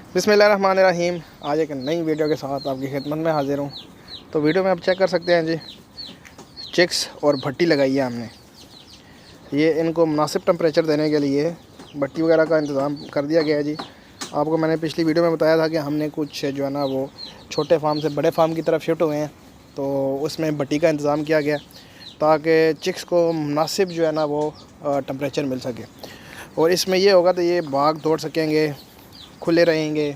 बिस्मिल्लाहिर्रहमानिर्रहीम। आज एक नई वीडियो के साथ आपकी खिदमत में हाजिर हूँ। तो वीडियो में आप चेक कर सकते हैं जी, चिक्स और भट्टी लगाई है हमने। ये इनको मुनासिब टेम्परेचर देने के लिए भट्टी वगैरह का इंतज़ाम कर दिया गया है जी। आपको मैंने पिछली वीडियो में बताया था कि हमने कुछ जो है ना वो छोटे फार्म से बड़े फार्म की तरफ शिफ्ट हुए हैं, तो उसमें भट्टी का इंतज़ाम किया गया ताकि चिक्स को मुनासिब जो है ना वो टेम्परेचर मिल सके। और इसमें ये होगा तो ये भाग दौड़ सकेंगे, खुले रहेंगे,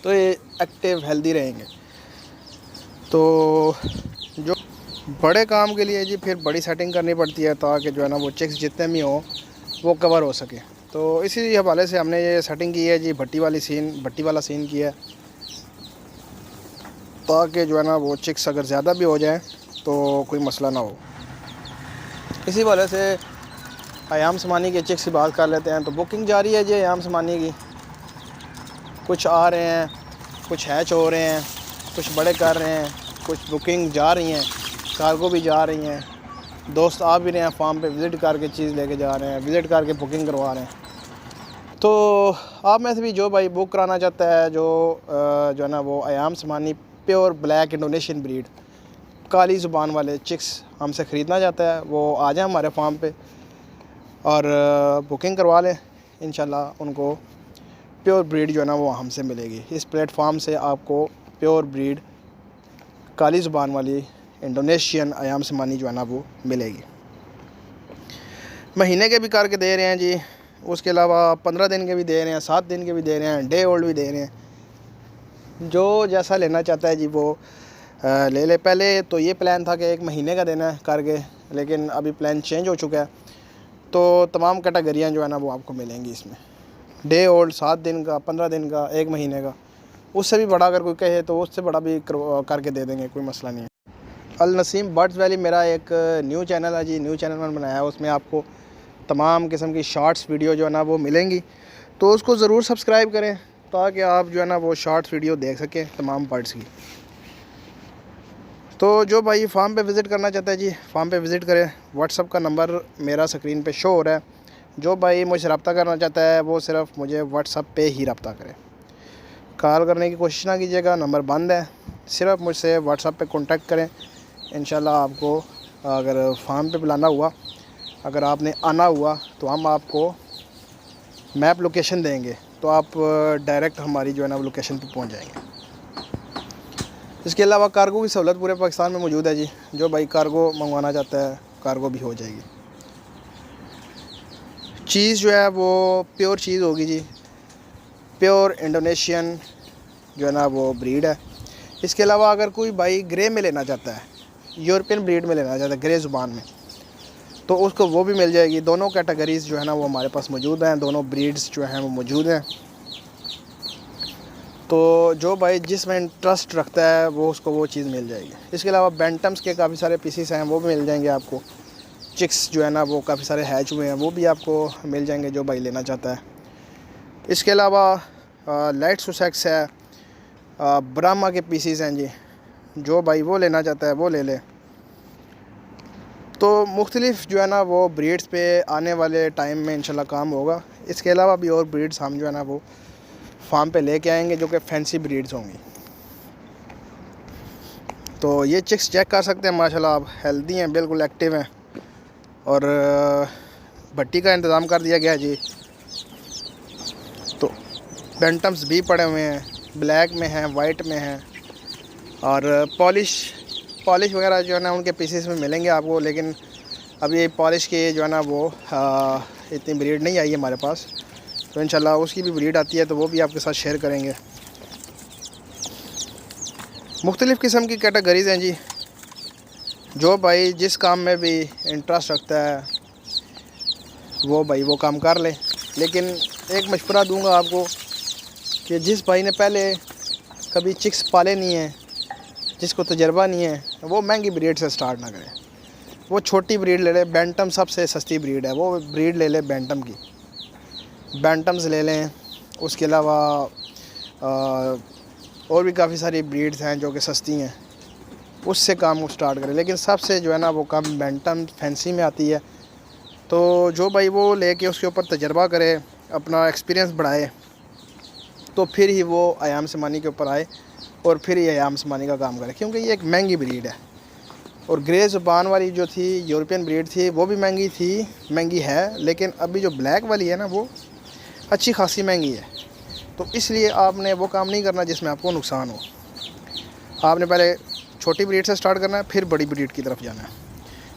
तो ये एक्टिव हेल्दी रहेंगे। तो जो बड़े काम के लिए जी फिर बड़ी सेटिंग करनी पड़ती है ताकि जो है ना वो चिक्स जितने भी हों वो कवर हो सके। तो इसी हवाले से हमने ये सेटिंग की है जी, भट्टी वाला सीन किया है ताकि जो है ना वो चिक्स अगर ज़्यादा भी हो जाए तो कोई मसला ना हो। इसी वजह से अयाम समानी के चिक्स की बात कर लेते हैं। तो बुकिंग जारी है जी अयाम समानी की, कुछ आ रहे हैं, कुछ हैच हो रहे हैं, कुछ बड़े कर रहे हैं, कुछ बुकिंग जा रही हैं, कार्गो भी जा रही हैं, दोस्त आ भी रहे हैं फार्म पे विज़िट करके चीज़ लेके जा रहे हैं, विज़िट करके बुकिंग करवा रहे हैं। तो आप में से भी जो भाई बुक कराना चाहता है, जो है ना वो अयाम समानी प्योर ब्लैक इंडोनेशियन ब्रीड काली ज़ुबान वाले चिक्स हमसे ख़रीदना चाहता है, वो आ जाए हमारे फार्म पे और बुकिंग करवा लें। इंशाल्लाह उनको प्योर ब्रीड जो है ना वो हमसे मिलेगी। इस प्लेटफॉर्म से आपको प्योर ब्रीड काली ज़ुबान वाली इंडोनेशियन अयाम समानी जो है ना वो मिलेगी। महीने के भी करके दे रहे हैं जी, उसके अलावा 15 दिन के भी दे रहे हैं, 7 दिन के भी दे रहे हैं, डे ओल्ड भी दे रहे हैं। जो जैसा लेना चाहता है जी वो ले ले। पहले तो ये प्लान था कि 1 महीने का देना है करके, लेकिन अभी प्लान चेंज हो चुका है। तो तमाम कैटेगरियाँ जो है ना वो आपको मिलेंगी इसमें, डे ओल्ड, 7 दिन का, 15 दिन का, 1 महीने का। उससे भी बड़ा अगर कोई कहे तो उससे बड़ा भी करके दे देंगे, कोई मसला नहीं है। अल नसीम बर्ड्स वैली मेरा एक न्यू चैनल है जी, न्यू चैनल मैंने बनाया है। उसमें आपको तमाम किस्म की शॉर्ट्स वीडियो जो है ना वो मिलेंगी, तो उसको ज़रूर सब्सक्राइब करें ताकि आप जो है ना वो शॉर्ट्स वीडियो देख सकें तमाम बर्ड्स की। तो जो भाई फार्म पे विज़िट करना चाहता है जी, फार्म पे विज़िट करें। व्हाट्सअप का नंबर मेरा स्क्रीन पे शो हो रहा है। जो भाई मुझसे रब्ता करना चाहता है वो सिर्फ़ मुझे व्हाट्सअप पे ही रब्ता करें, कॉल करने की कोशिश ना कीजिएगा, नंबर बंद है। सिर्फ मुझसे व्हाट्सअप पे कांटेक्ट करें। इंशाल्लाह आपको अगर फार्म पे बुलाना हुआ, अगर आपने आना हुआ, तो हम आपको मैप लोकेशन देंगे, तो आप डायरेक्ट हमारी जो है ना लोकेशन पे पहुंच जाएंगे। इसके अलावा कार्गो की सहूलत पूरे पाकिस्तान में मौजूद है जी। जो भाई कार्गो मंगवाना चाहता है कार्गो भी हो जाएगी। चीज़ जो है वो प्योर चीज़ होगी जी, प्योर इंडोनेशियन जो है ना वो ब्रीड है। इसके अलावा अगर कोई भाई ग्रे में लेना चाहता है, यूरोपियन ब्रीड में लेना चाहता है ग्रे ज़ुबान में, तो उसको वो भी मिल जाएगी। दोनों कैटेगरीज़ जो है ना वो हमारे पास मौजूद हैं, दोनों ब्रीड्स जो हैं वो मौजूद हैं। तो जो भाई जिसमें इंटरेस्ट रखता है वो उसको वो चीज़ मिल जाएगी। इसके अलावा बैंटम्स के काफ़ी सारे पीसीस हैं, वो भी मिल जाएंगे आपको। चिक्स जो है ना वो काफ़ी सारे हैच हुए हैं, वो भी आपको मिल जाएंगे जो भाई लेना चाहता है। इसके अलावा लाइट सुसेक्स है, ब्राह्मा के पीसीस हैं जी। जो भाई वो लेना चाहता है वो ले ले। तो मुख्तलिफ जो है ना वो ब्रीड्स पे आने वाले टाइम में इंशाल्लाह काम होगा। इसके अलावा भी और ब्रीड्स हम जो है ना वो फार्म पे लेके आएंगे जो कि फैंसी ब्रीड्स होंगी। तो ये चिक्स चेक कर सकते हैं, माशाल्लाह आप हेल्दी हैं, बिल्कुल एक्टिव हैं। और भट्टी का इंतज़ाम कर दिया गया है जी। तो बैंटम्स भी पड़े हुए हैं, ब्लैक में हैं, वाइट में हैं, और पॉलिश वगैरह जो है ना उनके पीसेस में मिलेंगे आपको। लेकिन अभी पॉलिश के जो है ना वो इतनी ब्रीड नहीं आई है हमारे पास, तो इंशाल्लाह उसकी भी ब्रीड आती है तो वो भी आपके साथ शेयर करेंगे। मुख्तलिफ़ किस्म की कैटेगरीज़ हैं जी। जो भाई जिस काम में भी इंटरेस्ट रखता है वो भाई वो काम कर ले। लेकिन एक मशवरा दूंगा आपको कि जिस भाई ने पहले कभी चिक्स पाले नहीं हैं, जिसको तजर्बा नहीं है, वो महंगी ब्रीड से स्टार्ट ना करें। वो छोटी ब्रीड ले ले, बैंटम सबसे सस्ती ब्रीड है, वो ब्रीड ले ले बैंटम की, बैंटम्स ले लें। उसके अलावा और भी काफ़ी सारी ब्रीड्स हैं जो कि सस्ती हैं, उससे काम स्टार्ट करें। लेकिन सबसे जो है ना वो काम बैंटम फैंसी में आती है। तो जो भाई वो लेके उसके ऊपर तजर्बा करे, अपना एक्सपीरियंस बढ़ाए, तो फिर ही वो अयाम समानी के ऊपर आए और फिर ये अयाम समानी का काम करे, क्योंकि ये एक महंगी ब्रीड है। और ग्रे ज़ुबान वाली जो थी यूरोपियन ब्रीड थी वो भी महंगी है, लेकिन अभी जो ब्लैक वाली है ना वो अच्छी खासी महंगी है। तो इसलिए आपने वो काम नहीं करना जिसमें आपको नुकसान हो। आपने पहले छोटी ब्रीड से स्टार्ट करना है, फिर बड़ी ब्रीड की तरफ जाना है।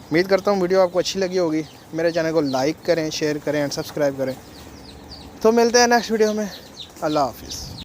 उम्मीद करता हूँ वीडियो आपको अच्छी लगी होगी। मेरे चैनल को लाइक करें, शेयर करें एंड सब्सक्राइब करें। तो मिलते हैं नेक्स्ट वीडियो में। अल्लाह हाफिज़।